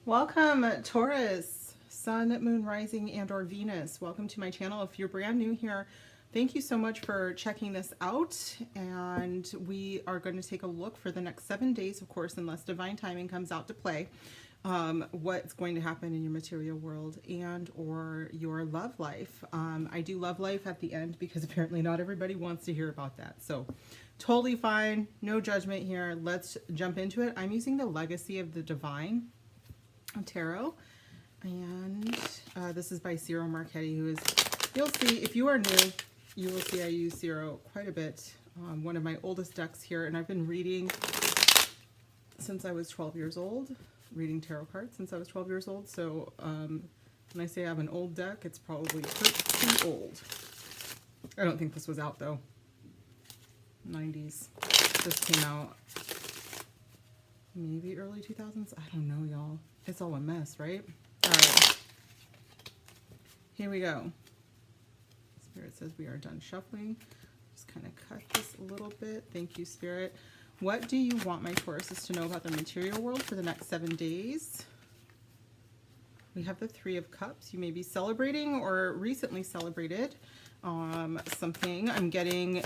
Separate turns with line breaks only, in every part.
Welcome, Taurus, Sun, Moon, Rising, and or Venus. Welcome to my channel. If you're brand new here, thank you so much for checking this out. And we are going to take a look for the next 7 days, of course, unless divine timing comes out to play, what's going to happen in your material world and or your love life. I do love life at the end because apparently not everybody wants to hear about that. So totally fine. No judgment here. Let's jump into it. I'm using the Legacy of the Divine Tarot, and this is by Ciro Marchetti, who is, you'll see, if you are new, you will see I use Ciro quite a bit. One of my oldest decks here, and I've been reading since I was 12 years old, reading tarot cards since I was 12 years old, so when I say I have an old deck, it's probably pretty old. I don't think this was out, though. 90s. This came out maybe early 2000s. I don't know, y'all. It's all a mess, right? All right. Here we go. Spirit says we are done shuffling. Just kind of cut this a little bit. Thank you, Spirit. What do you want my Tauruses to know about the material world for the next 7 days? We have the Three of Cups. You may be celebrating or recently celebrated something. I'm getting...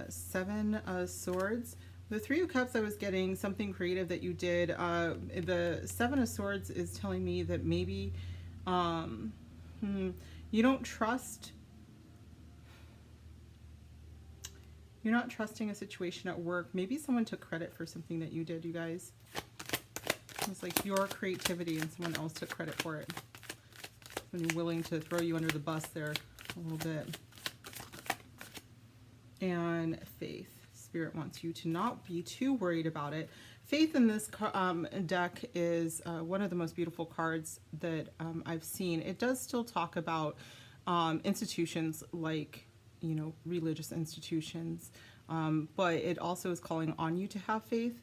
Seven of Swords. The Three of Cups, I was getting something creative that you did. The Seven of Swords is telling me that maybe you don't trust, you're not trusting a situation at work. Maybe someone took credit for something that you did, you guys. It's like your creativity and someone else took credit for it. When you're willing to throw you under the bus there a little bit. And Faith. Spirit wants you to not be too worried about it. Faith in this deck is one of the most beautiful cards that I've seen. It does still talk about institutions like, you know, religious institutions, but it also is calling on you to have faith.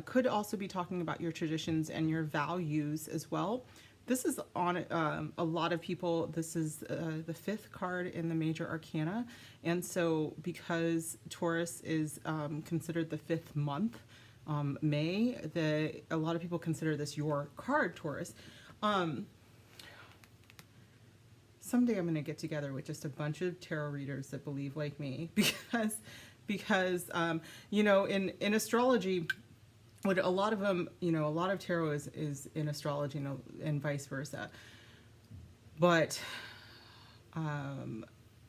Could also be talking about your traditions and your values as well. This is on a lot of people. This is the 5th card in the major arcana. And so because Taurus is considered the 5th month, May, a lot of people consider this your card, Taurus. Someday I'm going to get together with just a bunch of tarot readers that believe like me, because you know, in astrology, what a lot of them, you know, a lot of tarot is in astrology, you know, and vice versa. But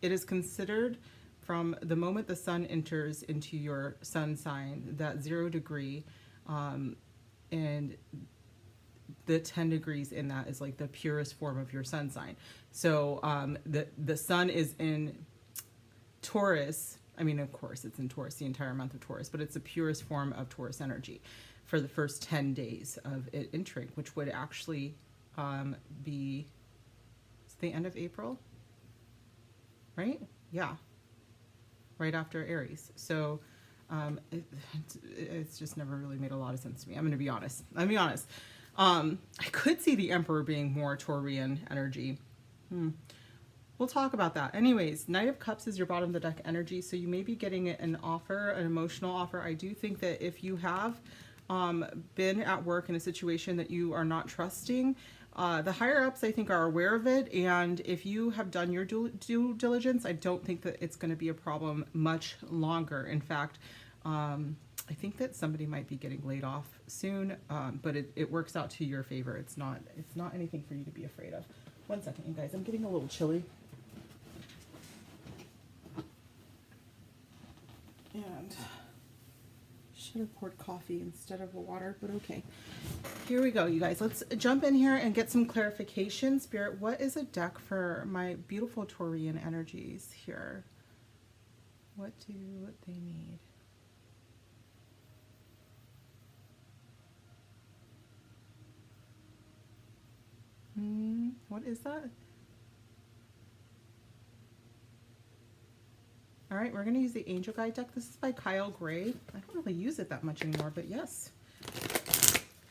it is considered from the moment the sun enters into your sun sign, that 0 degree, and the 10 degrees in that is like the purest form of your sun sign. So the sun is in Taurus. I mean, of course, it's in Taurus the entire month of Taurus, but it's the purest form of Taurus energy for the first 10 days of it entering, which would actually be the end of April, right? Yeah, right after Aries. So it's just never really made a lot of sense to me. I'm going to be honest. I could see the Emperor being more Taurian energy. We'll talk about that. Anyways, Knight of Cups is your bottom of the deck energy, so you may be getting an offer, an emotional offer. I do think that if you have been at work in a situation that you are not trusting, the higher-ups, I think, are aware of it, and if you have done your due diligence, I don't think that it's going to be a problem much longer. In fact, I think that somebody might be getting laid off soon, but it works out to your favor. It's not anything for you to be afraid of. One second, you guys. I'm getting a little chilly. And should have poured coffee instead of water, but okay. Here we go, you guys. Let's jump in here and get some clarification. Spirit, what is a deck for my beautiful Taurian energies here? What do they need? What is that? All right, we're going to use the Angel Guide deck. This is by Kyle Gray. I don't really use it that much anymore, but yes.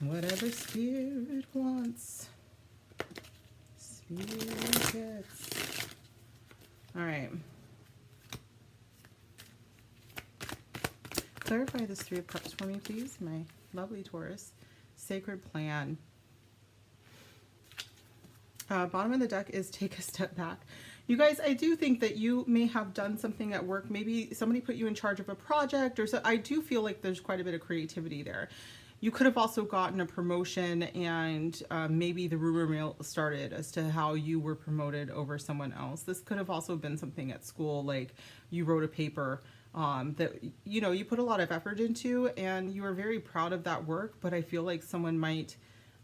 Whatever Spirit wants, Spirit gets. All right. Clarify this Three of Cups for me, please, my lovely Taurus. Sacred plan. Bottom of the deck is take a step back. You guys, I do think that you may have done something at work. Maybe somebody put you in charge of a project or so. I do feel like there's quite a bit of creativity there. You could have also gotten a promotion, and maybe the rumor mill started as to how you were promoted over someone else. This could have also been something at school, like you wrote a paper that, you know, you put a lot of effort into and you were very proud of that work, but I feel like someone might,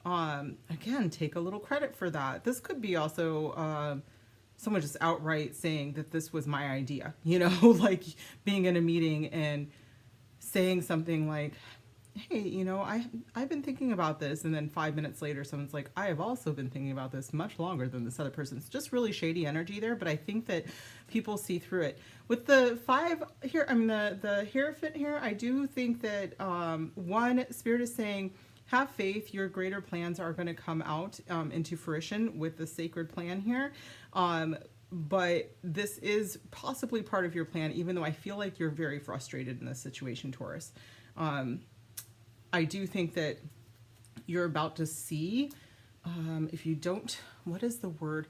again, take a little credit for that. This could be also someone just outright saying that this was my idea, you know, like being in a meeting and saying something like, hey, you know, I've been thinking about this, and then 5 minutes later someone's like, I have also been thinking about this much longer than this other person. It's just really shady energy there, but I think that people see through it. With the 5 here, I mean the Hierophant here, I do think that one, Spirit is saying, have faith, your greater plans are going to come out into fruition with the sacred plan here. But this is possibly part of your plan, even though I feel like you're very frustrated in this situation, Taurus. I do think that you're about to see, if you don't, what is the word?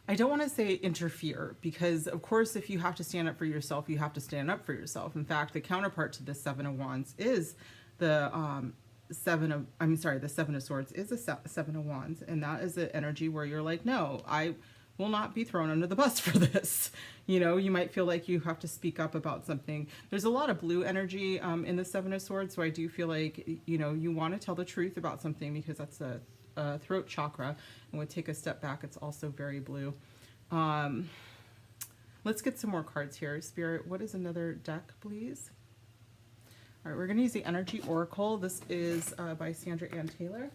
I don't want to say interfere, because of course, if you have to stand up for yourself, you have to stand up for yourself. In fact, the counterpart to the Seven of Wands is the the Seven of Swords is a Seven of Wands. And that is an energy where you're like, no, I will not be thrown under the bus for this. You know, you might feel like you have to speak up about something. There's a lot of blue energy in the Seven of Swords, so I do feel like, you know, you want to tell the truth about something, because that's a throat chakra, and would take a step back. It's also very blue. Let's get some more cards here. Spirit, what is another deck, please? All right, we're going to use the Energy Oracle. This is by Sandra Ann Taylor.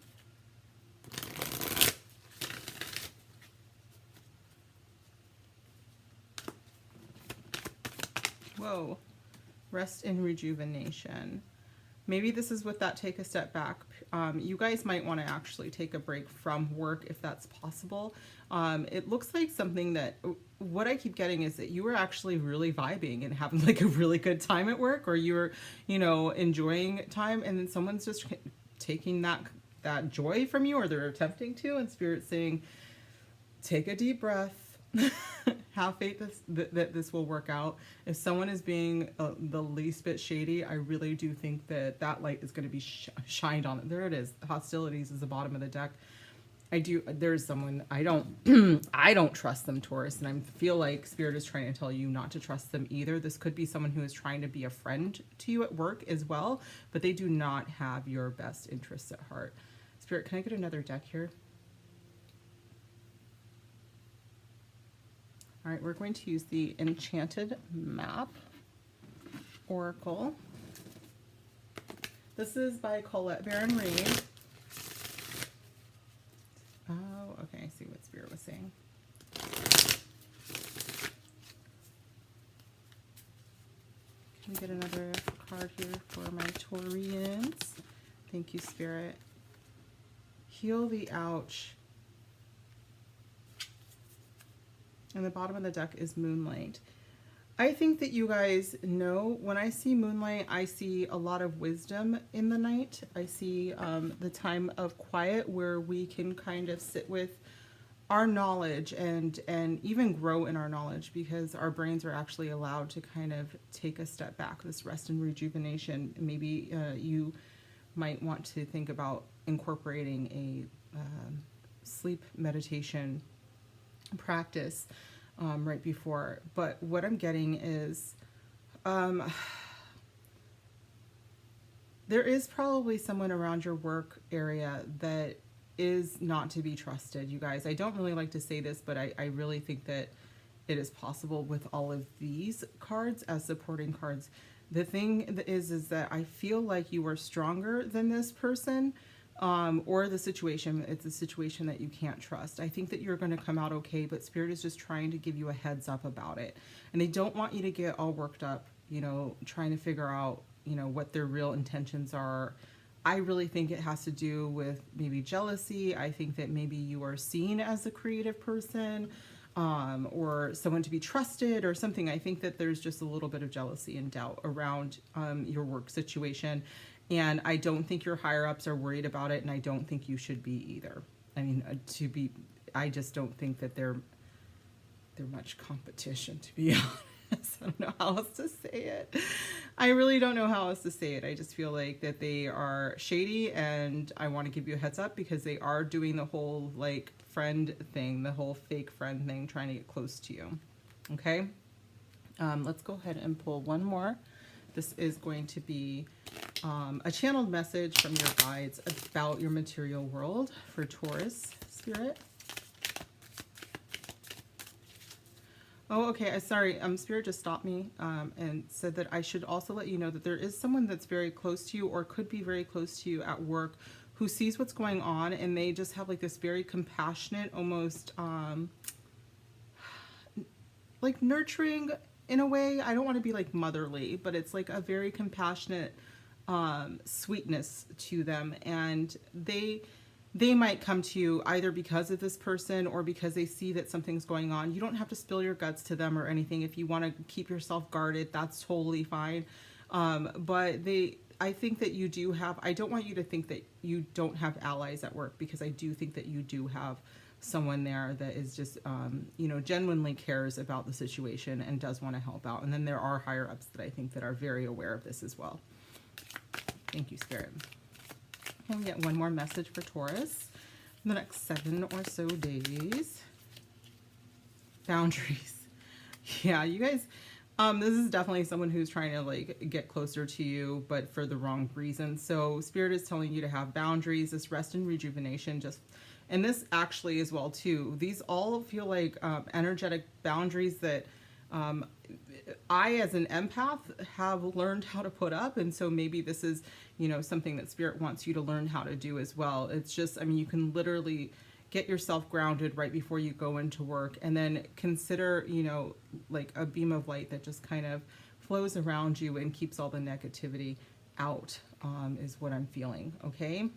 Whoa, rest and rejuvenation. Maybe this is with that take a step back. You guys might want to actually take a break from work if that's possible. It looks like something that, what I keep getting is that you were actually really vibing and having like a really good time at work, or you were, you know, enjoying time, and then someone's just taking that joy from you, or they're attempting to, and Spirit's saying, take a deep breath. Have faith that this will work out. If someone is being the least bit shady, I really do think that that light is going to be shined on it. There it is. Hostilities is the bottom of the deck. There's someone, I don't trust them, Taurus, and I feel like Spirit is trying to tell you not to trust them either. This could be someone who is trying to be a friend to you at work as well, but they do not have your best interests at heart. Spirit, can I get another deck here? All right, we're going to use the Enchanted Map Oracle. This is by Colette Baron Reed. Oh, okay, I see what Spirit was saying. Can we get another card here for my Taurians? Thank you, Spirit. Heal the ouch. And the bottom of the deck is Moonlight. I think that you guys know, when I see Moonlight, I see a lot of wisdom in the night. I see the time of quiet where we can kind of sit with our knowledge and even grow in our knowledge, because our brains are actually allowed to kind of take a step back, this rest and rejuvenation. Maybe you might want to think about incorporating a sleep meditation practice right before. But what I'm getting is there is probably someone around your work area that is not to be trusted, you guys. I don't really like to say this, but I really think that it is possible with all of these cards as supporting cards. The thing is that I feel like you are stronger than this person. Or the situation, it's a situation that you can't trust. I think that you're going to come out okay, but Spirit is just trying to give you a heads up about it. And they don't want you to get all worked up, you know, trying to figure out, you know, what their real intentions are. I really think it has to do with maybe jealousy. I think that maybe you are seen as a creative person. or someone to be trusted or something. I think that there's just a little bit of jealousy and doubt around your work situation. And I don't think your higher ups are worried about it. And I don't think you should be either. I mean, I just don't think that they're much competition, to be honest. I don't know how else to say it. I really don't know how else to say it. I just feel like that they are shady, and I want to give you a heads up because they are doing the whole like friend thing, the whole fake friend thing, trying to get close to you. Okay. Let's go ahead and pull one more. This is going to be a channeled message from your guides about your material world for Taurus spirit. Oh, okay. Sorry. Spirit just stopped me and said that I should also let you know that there is someone that's very close to you or could be very close to you at work who sees what's going on, and they just have like this very compassionate, almost like nurturing in a way. I don't want to be like motherly, but it's like a very compassionate sweetness to them, and they might come to you either because of this person or because they see that something's going on. You don't have to spill your guts to them or anything. If you want to keep yourself guarded, that's totally fine. But I think that you do have, I don't want you to think that you don't have allies at work, because I do think that you do have someone there that is just, you know, genuinely cares about the situation and does want to help out. And then there are higher ups that I think that are very aware of this as well. Thank you, Spirit. And we get one more message for Taurus in the next 7 or so days. Boundaries. Yeah, you guys, this is definitely someone who's trying to like get closer to you, but for the wrong reasons. So Spirit is telling you to have boundaries, this rest and rejuvenation, and this actually as well too. These all feel like energetic boundaries that I, as an empath, have learned how to put up. And so maybe this is, you know, something that Spirit wants you to learn how to do as well. It's just, I mean, you can literally get yourself grounded right before you go into work, and then consider, you know, like a beam of light that just kind of flows around you and keeps all the negativity out, is what I'm feeling. Okay.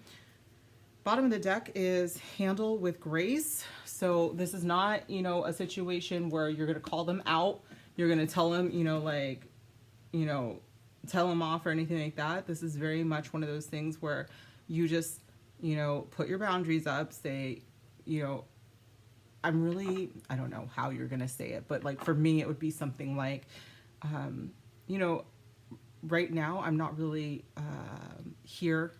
Bottom of the deck is handle with grace. So this is not, you know, a situation where you're going to call them out. You're going to tell them, you know, like, you know, tell them off or anything like that. This is very much one of those things where you just, you know, put your boundaries up, say, you know, I don't know how you're going to say it, but like for me, it would be something like, you know, right now I'm not really here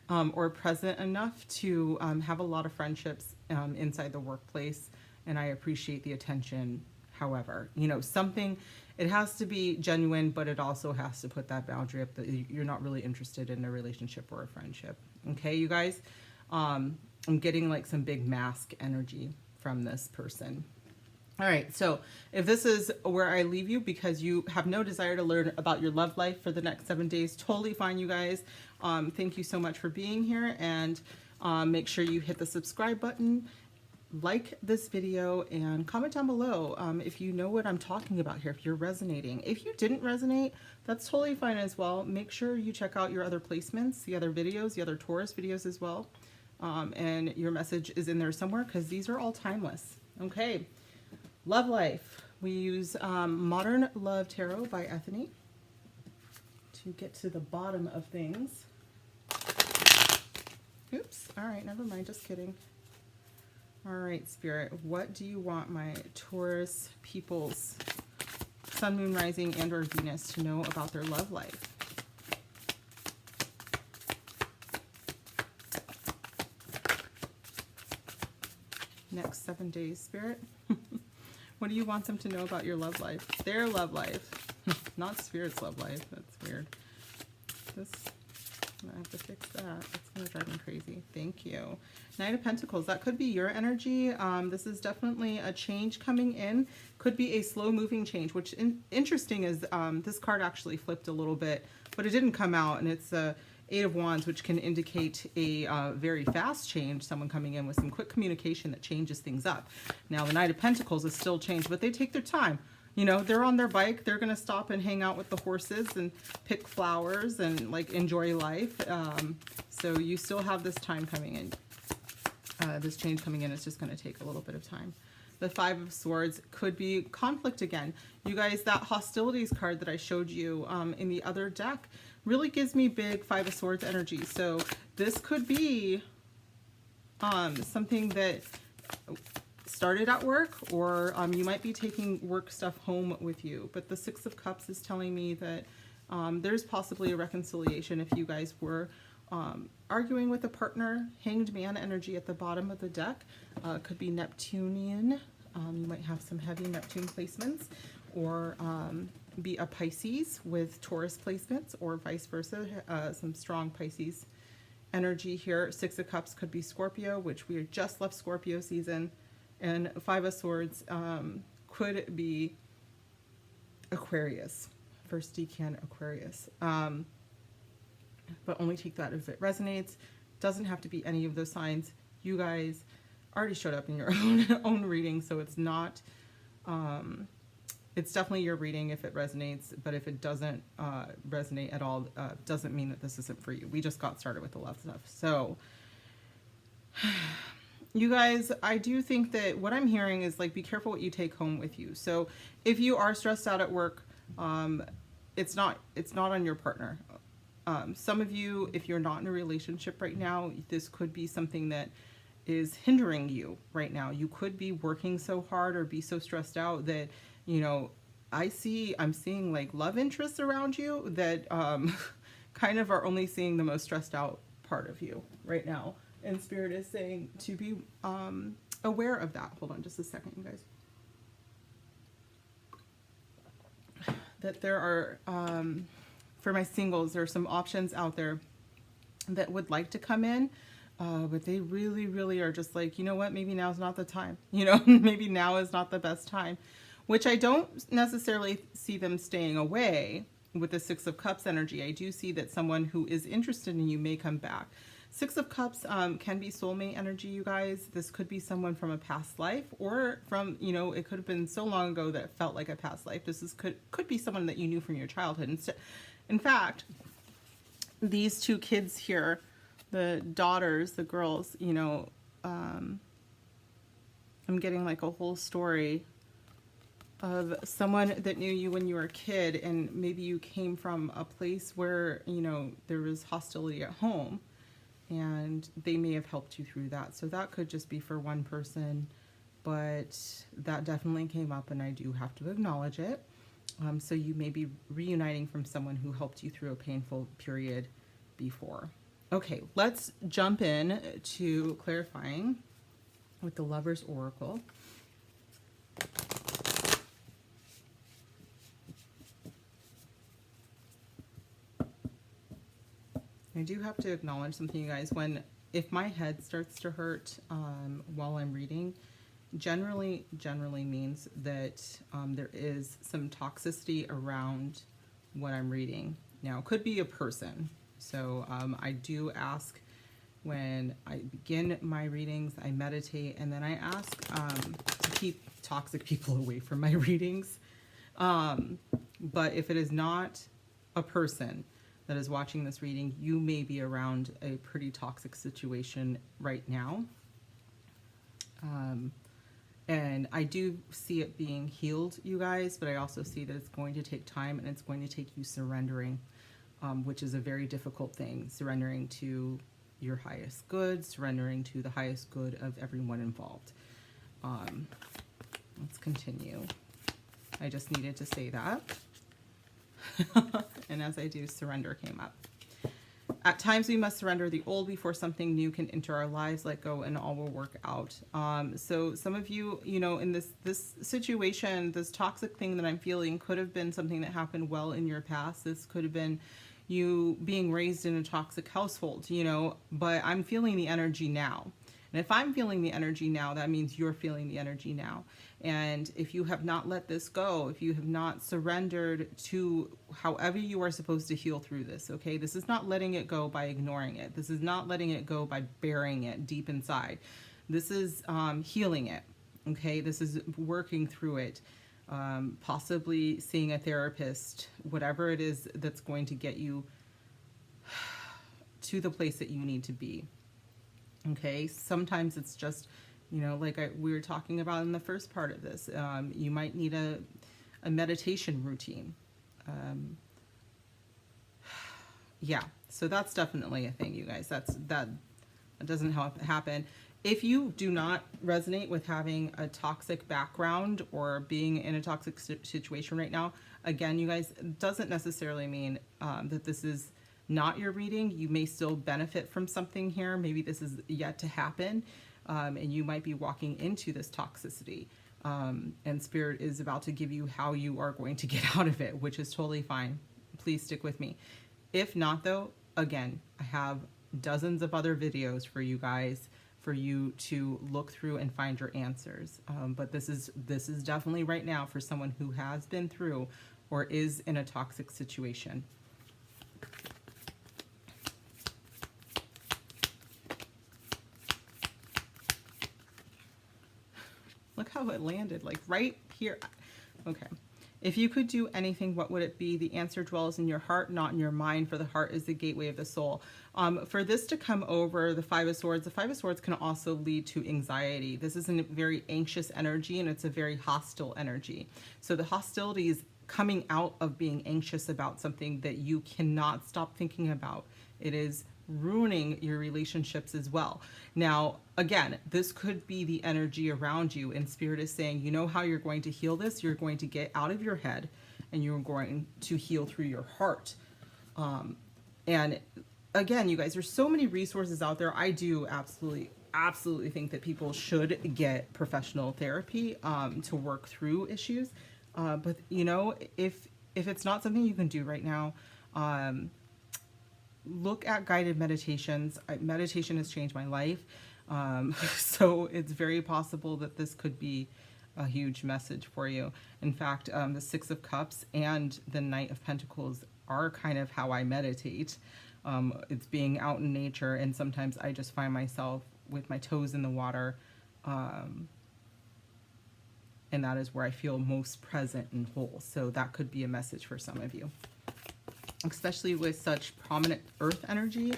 or present enough to have a lot of friendships inside the workplace, and I appreciate the attention. However, you know, it has to be genuine, but it also has to put that boundary up that you're not really interested in a relationship or a friendship. Okay, you guys, I'm getting like some big mask energy from this person. All right, so if this is where I leave you because you have no desire to learn about your love life for the next 7 days, totally fine, you guys. Thank you so much for being here, and make sure you hit the subscribe button, like this video, and comment down below if you know what I'm talking about here, if you're resonating. If you didn't resonate, that's totally fine as well. Make sure you check out your other placements, the other videos, the other Taurus videos as well. And your message is in there somewhere, because these are all timeless. Okay. Love life. We use Modern Love Tarot by Ethany to get to the bottom of things. Oops. All right. Never mind. Just kidding. All right, Spirit. What do you want my Taurus peoples, Sun, Moon, Rising, and or Venus to know about their love life? Next 7 days, Spirit. What do you want them to know about your love life? Their love life. Not Spirit's love life. That's weird. I have to fix that. That's going to drive me crazy. Thank you. Knight of Pentacles. That could be your energy. This is definitely a change coming in. Could be a slow-moving change, which interesting is this card actually flipped a little bit, but it didn't come out, and it's a Eight of Wands, which can indicate a very fast change, someone coming in with some quick communication that changes things up. Now, the Knight of Pentacles is still changed, but they take their time. You know, they're on their bike. They're going to stop and hang out with the horses and pick flowers and, like, enjoy life. So you still have this time coming in. This change coming in. It's just going to take a little bit of time. The Five of Swords could be conflict again. You guys, that hostilities card that I showed you in the other deck really gives me big Five of Swords energy. So this could be something that started at work, or you might be taking work stuff home with you. But the Six of Cups is telling me that there's possibly a reconciliation if you guys were arguing with a partner. Hanged Man energy at the bottom of the deck could be Neptunian. You might have some heavy Neptune placements, or be a Pisces with Taurus placements, or vice versa, some strong Pisces energy here. Six of Cups could be Scorpio, which we just left Scorpio season. And Five of Swords could be Aquarius, first decan Aquarius. But only take that if it resonates. Doesn't have to be any of those signs. You guys already showed up in your own reading, so it's not, it's definitely your reading if it resonates, but if it doesn't resonate at all, doesn't mean that this isn't for you. We just got started with the love stuff. So you guys, I do think that what I'm hearing is like, be careful what you take home with you. So if you are stressed out at work, it's not on your partner. Some of you, if you're not in a relationship right now, this could be something that is hindering you right now. You could be working so hard or be so stressed out that, you know, I'm seeing like love interests around you that kind of are only seeing the most stressed out part of you right now. And Spirit is saying to be aware of that. Hold on just a second, you guys. That there are, for my singles, there are some options out there that would like to come in, but they really, really are just like, you know what, maybe now's not the time. You know, maybe now is not the best time, which I don't necessarily see them staying away with the Six of Cups energy. I do see that someone who is interested in you may come back. Six of Cups can be soulmate energy, you guys. This could be someone from a past life, or from, you know, it could have been so long ago that it felt like a past life. This is could be someone that you knew from your childhood. In fact, these two kids here, the daughters, the girls, you know, I'm getting like a whole story of someone that knew you when you were a kid, and maybe you came from a place where, you know, there was hostility at home, and they may have helped you through that. So that could just be for one person, but that definitely came up, and I do have to acknowledge it. So you may be reuniting from someone who helped you through a painful period before. Okay, let's jump in to clarifying with the Lover's Oracle. I do have to acknowledge something, you guys. If my head starts to hurt while I'm reading, generally means that there is some toxicity around what I'm reading. Now, it could be a person. So I do ask when I begin my readings, I meditate, and then I ask to keep toxic people away from my readings. But if it is not a person that is watching this reading, you may be around a pretty toxic situation right now. And I do see it being healed, you guys, but I also see that it's going to take time, and it's going to take you surrendering, which is a very difficult thing. Surrendering to your highest good, surrendering to the highest good of everyone involved. Let's continue. I just needed to say that. And as I do, surrender came up. At times we must surrender the old before something new can enter our lives. Let go and all will work out. So some of you, you know, in this situation, this toxic thing that I'm feeling could have been something that happened well in your past. This could have been you being raised in a toxic household, you know, but I'm feeling the energy now. And if I'm feeling the energy now, that means you're feeling the energy now. And if you have not let this go, if you have not surrendered to however you are supposed to heal through this, okay? This is not letting it go by ignoring it. This is not letting it go by burying it deep inside. This is healing it, okay? This is working through it, possibly seeing a therapist, whatever it is that's going to get you to the place that you need to be. Okay, sometimes it's just, You know, like we were talking about in the first part of this, you might need a meditation routine. Yeah, so that's definitely a thing, you guys. That doesn't happen. If you do not resonate with having a toxic background or being in a toxic situation right now, again, you guys, it doesn't necessarily mean that this is not your reading. You may still benefit from something here. Maybe this is yet to happen, and you might be walking into this toxicity. And Spirit is about to give you how you are going to get out of it, which is totally fine. Please stick with me. If not, though, again, I have dozens of other videos for you guys, for you to look through and find your answers. But this is definitely right now for someone who has been through or is in a toxic situation. Look how it landed, like right here. Okay. If you could do anything, what would it be? The answer dwells in your heart, not in your mind, for the heart is the gateway of the soul. For this to come over, the Five of Swords can also lead to anxiety. This is a very anxious energy, and it's a very hostile energy. So the hostility is coming out of being anxious about something that you cannot stop thinking about. It is ruining your relationships as well. Now, again, this could be the energy around you, and Spirit is saying, you know how you're going to heal this? You're going to get out of your head, and you're going to heal through your heart. And again, you guys, there's so many resources out there. I do absolutely think that people should get professional therapy to work through issues. But you know, if it's not something you can do right now, look at guided meditations. Meditation has changed my life. So it's very possible that this could be a huge message for you. In fact, the Six of Cups and the Knight of Pentacles are kind of how I meditate. It's being out in nature, and sometimes I just find myself with my toes in the water. And that is where I feel most present and whole. So that could be a message for some of you. Especially with such prominent earth energy,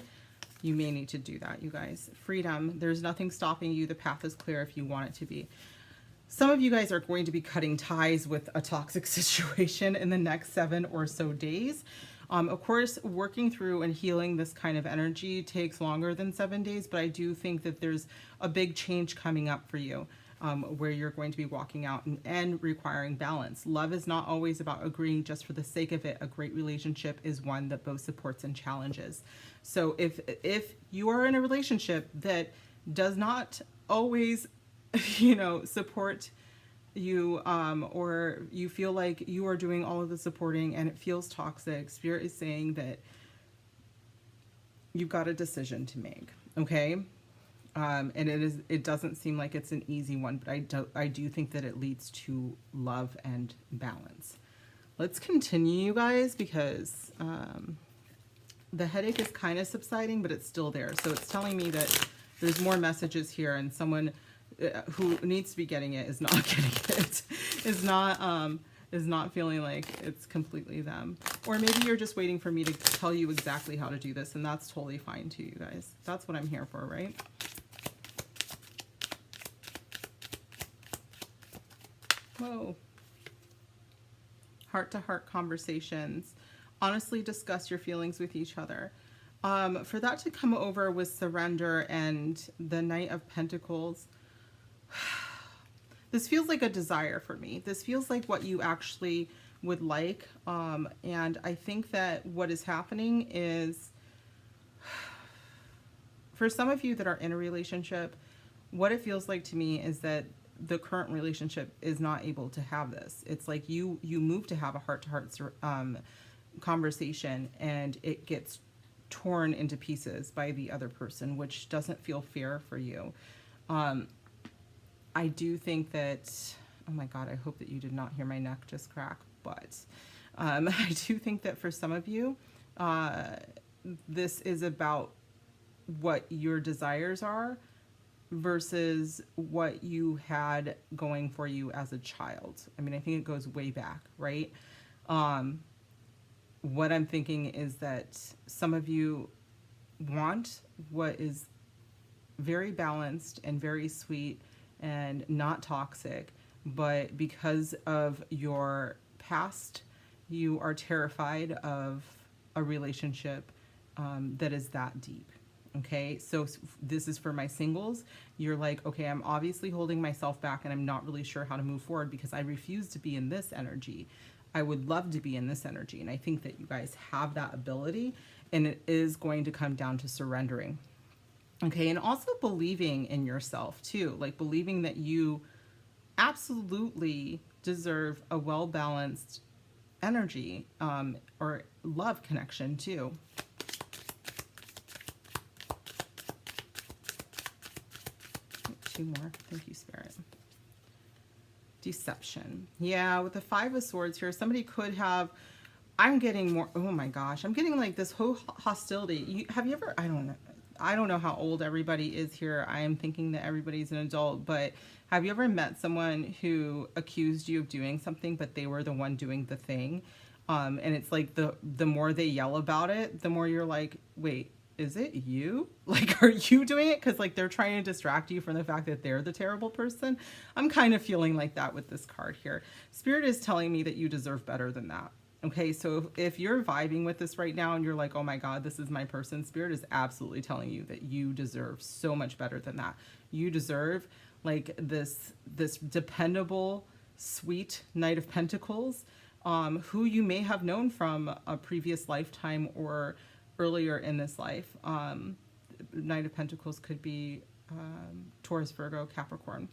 you may need to do that, you guys. Freedom, there's nothing stopping you. The path is clear if you want it to be. Some of you guys are going to be cutting ties with a toxic situation in the next 7 or so days. Of course, working through and healing this kind of energy takes longer than 7 days, but I do think that there's a big change coming up for you. Where you're going to be walking out and requiring balance. Love is not always about agreeing just for the sake of it. A great relationship is one that both supports and challenges. So if you are in a relationship that does not always, you know, support you, or you feel like you are doing all of the supporting and it feels toxic, Spirit is saying that you've got a decision to make, okay? And it doesn't seem like it's an easy one, but I do think that it leads to love and balance. Let's continue, you guys, because the headache is kind of subsiding, but it's still there. So it's telling me that there's more messages here, and someone who needs to be getting it is not getting it, is not feeling like it's completely them. Or maybe you're just waiting for me to tell you exactly how to do this, and that's totally fine too, you guys. That's what I'm here for, right? Whoa. Heart-to-heart conversations. Honestly discuss your feelings with each other. For that to come over with surrender and the Knight of Pentacles, this feels like a desire for me. This feels like what you actually would like. And I think that what is happening is, for some of you that are in a relationship, what it feels like to me is that the current relationship is not able to have this. It's like you move to have a heart-to-heart conversation, and it gets torn into pieces by the other person, which doesn't feel fair for you. I do think that, oh my God, I hope that you did not hear my neck just crack, but I do think that for some of you, this is about what your desires are versus what you had going for you as a child. I mean, I think it goes way back, right? What I'm thinking is that some of you want what is very balanced and very sweet and not toxic, but because of your past, you are terrified of a relationship that is that deep. Okay, so this is for my singles. You're like, okay, I'm obviously holding myself back and I'm not really sure how to move forward because I refuse to be in this energy. I would love to be in this energy. And I think that you guys have that ability, and it is going to come down to surrendering. Okay, and also believing in yourself too, like believing that you absolutely deserve a well-balanced energy or love connection too. Two more. Thank you, Spirit. Deception. Yeah, with the Five of Swords here, somebody could have, I'm getting more, oh my gosh, I'm getting like this whole hostility. Have you ever, I don't know how old everybody is here. I am thinking that everybody's an adult, but have you ever met someone who accused you of doing something, but they were the one doing the thing? And it's like the more they yell about it, the more you're like, wait, is it you? Like, are you doing it? Because like they're trying to distract you from the fact that they're the terrible person. I'm kind of feeling like that with this card here. Spirit is telling me that you deserve better than that. Okay, so if you're vibing with this right now and you're like, oh my God, this is my person, Spirit is absolutely telling you that you deserve so much better than that. You deserve like this dependable, sweet Knight of Pentacles, who you may have known from a previous lifetime or earlier in this life. Knight of Pentacles could be Taurus, Virgo, Capricorn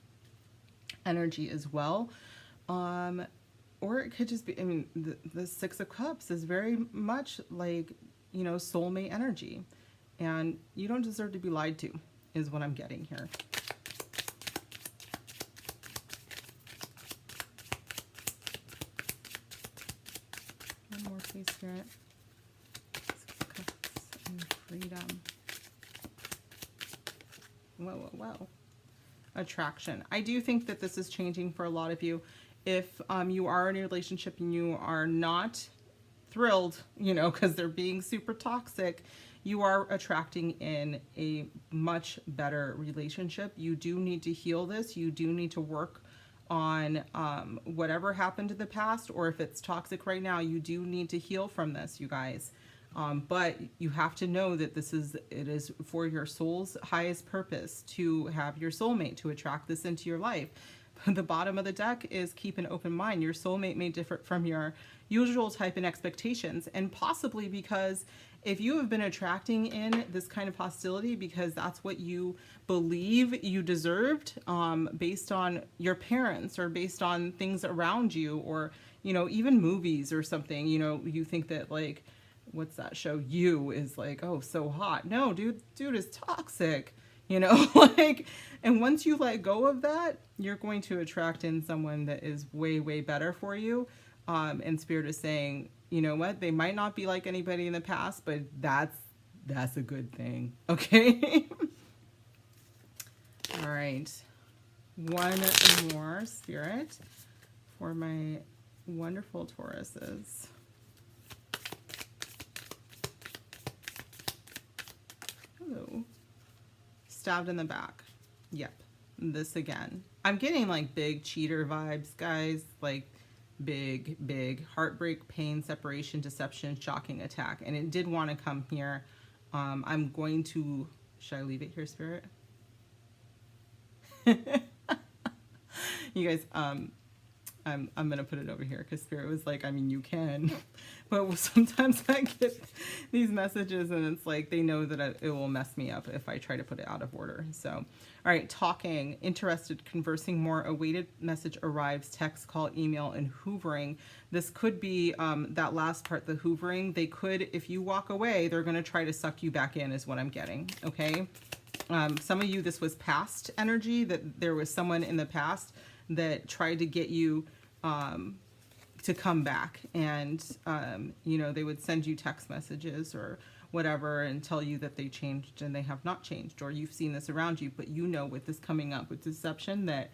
energy as well. Or it could just be, I mean, the Six of Cups is very much like, you know, soulmate energy. And you don't deserve to be lied to, is what I'm getting here. One more, please, Spirit. Six of Cups and freedom. Whoa, whoa, whoa. Attraction. I do think that this is changing for a lot of you. If you are in a relationship and you are not thrilled, you know, because they're being super toxic, you are attracting in a much better relationship. You do need to heal this. You do need to work on whatever happened in the past, or if it's toxic right now, you do need to heal from this, you guys. But you have to know that it is for your soul's highest purpose to have your soulmate, to attract this into your life. The bottom of the deck is keep an open mind. Your soulmate may differ from your usual type and expectations, and possibly because if you have been attracting in this kind of hostility because that's what you believe you deserved, based on your parents or based on things around you, or, you know, even movies or something, you know, you think that like, what's that show? You is like, oh, so hot. No, dude is toxic. You know, like, and once you let go of that, you're going to attract in someone that is way, way better for you. And Spirit is saying, you know what? They might not be like anybody in the past, but that's a good thing. Okay. All right. One more, Spirit, for my wonderful Tauruses. Hello. Stabbed in the back. Yep. This again. I'm getting like big cheater vibes, guys. Like big heartbreak, pain, separation, deception, shocking attack. And it did want to come here. I'm going to, should I leave it here, Spirit? You guys, I'm going to put it over here because Spirit was like, I mean, you can. But sometimes I get these messages and it's like they know that it will mess me up if I try to put it out of order. So, all right, talking, interested, conversing more, awaited message arrives, text, call, email, and hoovering. This could be that last part, the hoovering. They could, if you walk away, they're going to try to suck you back in is what I'm getting, okay? Some of you, this was past energy, that there was someone in the past that tried to get you to come back, and you know, they would send you text messages or whatever and tell you that they changed, and they have not changed, or you've seen this around you, but you know, with this coming up with deception, that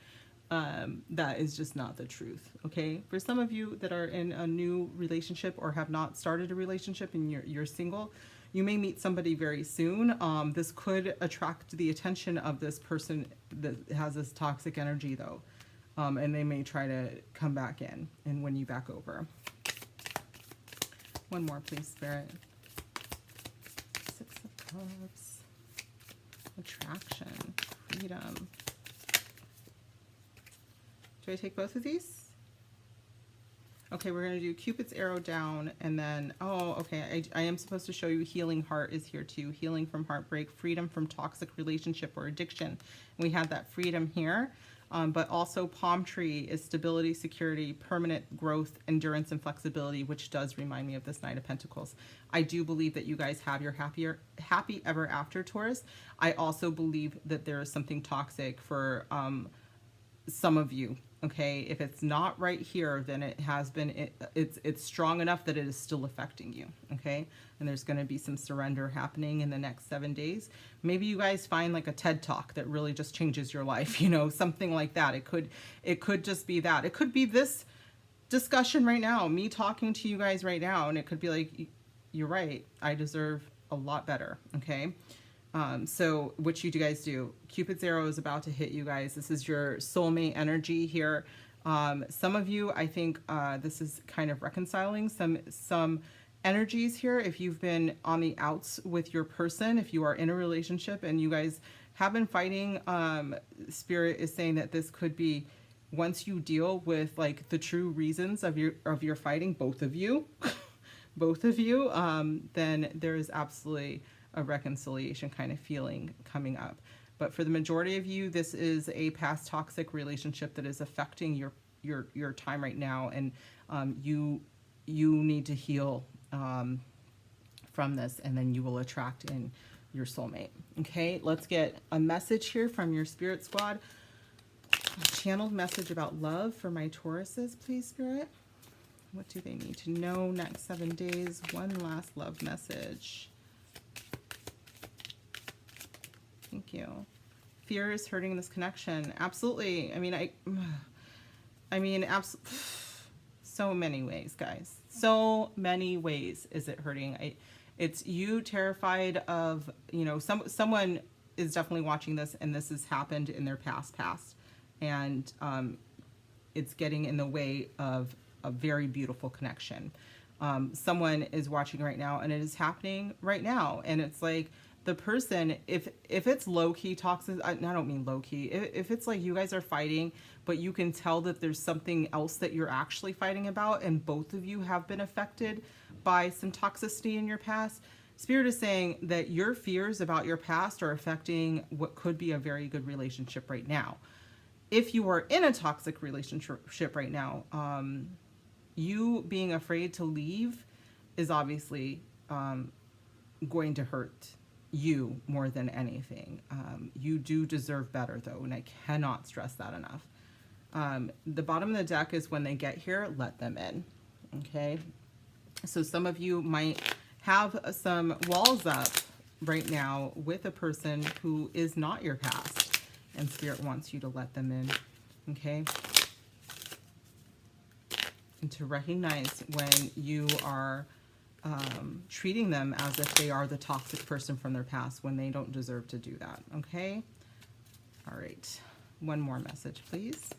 that is just not the truth. Okay, for some of you that are in a new relationship or have not started a relationship and you're single, you may meet somebody very soon. This could attract the attention of this person that has this toxic energy though, and they may try to come back in and win you back over. One more, please, Spirit. Six of Cups. Attraction. Freedom. Do I take both of these? Okay, we're going to do Cupid's arrow down, and then, oh, okay, I am supposed to show you healing heart is here too. Healing from heartbreak, freedom from toxic relationship or addiction. We had that freedom here, but also palm tree is stability, security, permanent growth, endurance, and flexibility, which does remind me of this Knight of Pentacles. I do believe that you guys have your happy ever after, Taurus. I also believe that there is something toxic for some of you. Okay, if it's not right here, then it has been, it's strong enough that it is still affecting you. Okay, and there's going to be some surrender happening in the next 7 days. Maybe you guys find like a TED talk that really just changes your life, you know, something like that. It could just be that. It could be this discussion right now, me talking to you guys right now, and it could be like, you're right, I deserve a lot better. Okay. So what you guys do, Cupid's arrow is about to hit you guys. This is your soulmate energy here. Some of you, I think, this is kind of reconciling some energies here. If you've been on the outs with your person, if you are in a relationship and you guys have been fighting, Spirit is saying that this could be, once you deal with like the true reasons of your fighting, both of you, then there is absolutely a reconciliation kind of feeling coming up. But for the majority of you, this is a past toxic relationship that is affecting your time right now, and you need to heal from this, and then you will attract in your soulmate. Okay, let's get a message here from your spirit squad. A channeled message about love for my Tauruses, please, Spirit. What do they need to know next 7 days? One last love message. Thank you. Fear is hurting this connection. Absolutely. I mean, so many ways, guys. So many ways is it hurting. It's you terrified of, you know, someone is definitely watching this and this has happened in their past. And it's getting in the way of a very beautiful connection. Someone is watching right now and it is happening right now. And it's like, the person, if it's low-key toxic, I don't mean low-key, if it's like you guys are fighting, but you can tell that there's something else that you're actually fighting about, and both of you have been affected by some toxicity in your past, Spirit is saying that your fears about your past are affecting what could be a very good relationship right now. If you are in a toxic relationship right now, you being afraid to leave is obviously going to hurt you more than anything. You do deserve better though, and I cannot stress that enough. The bottom of the deck is when they get here, let them in. Okay, so some of you might have some walls up right now with a person who is not your past, and Spirit wants you to let them in. Okay, and to recognize when you are treating them as if they are the toxic person from their past when they don't deserve to do that. Okay. All right. One more message, please,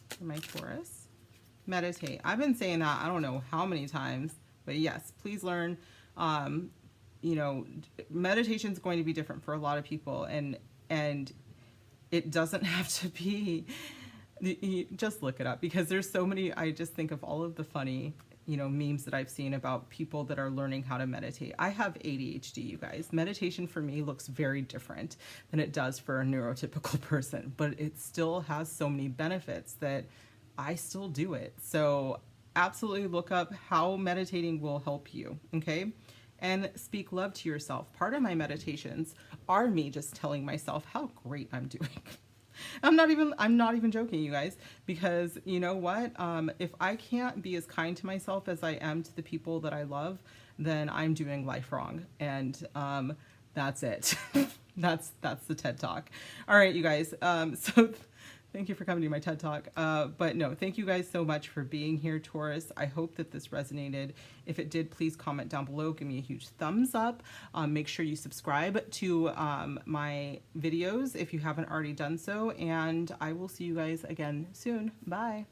for my Taurus. Meditate. I've been saying that I don't know how many times, but yes, please learn. You know, meditation is going to be different for a lot of people, and it doesn't have to be. Just look it up, because there's so many. I just think of all of the funny, you know, memes that I've seen about people that are learning how to meditate. I have ADHD, you guys. Meditation for me looks very different than it does for a neurotypical person, but it still has so many benefits that I still do it. So absolutely look up how meditating will help you, okay? And speak love to yourself. Part of my meditations are me just telling myself how great I'm doing. I'm not even joking, you guys, because you know what? If I can't be as kind to myself as I am to the people that I love, then I'm doing life wrong. And that's it. That's the TED Talk. All right, you guys. So Thank you for coming to my TED Talk. But no, thank you guys so much for being here, Taurus. I hope that this resonated. If it did, please comment down below. Give me a huge thumbs up. Make sure you subscribe to my videos if you haven't already done so. And I will see you guys again soon. Bye.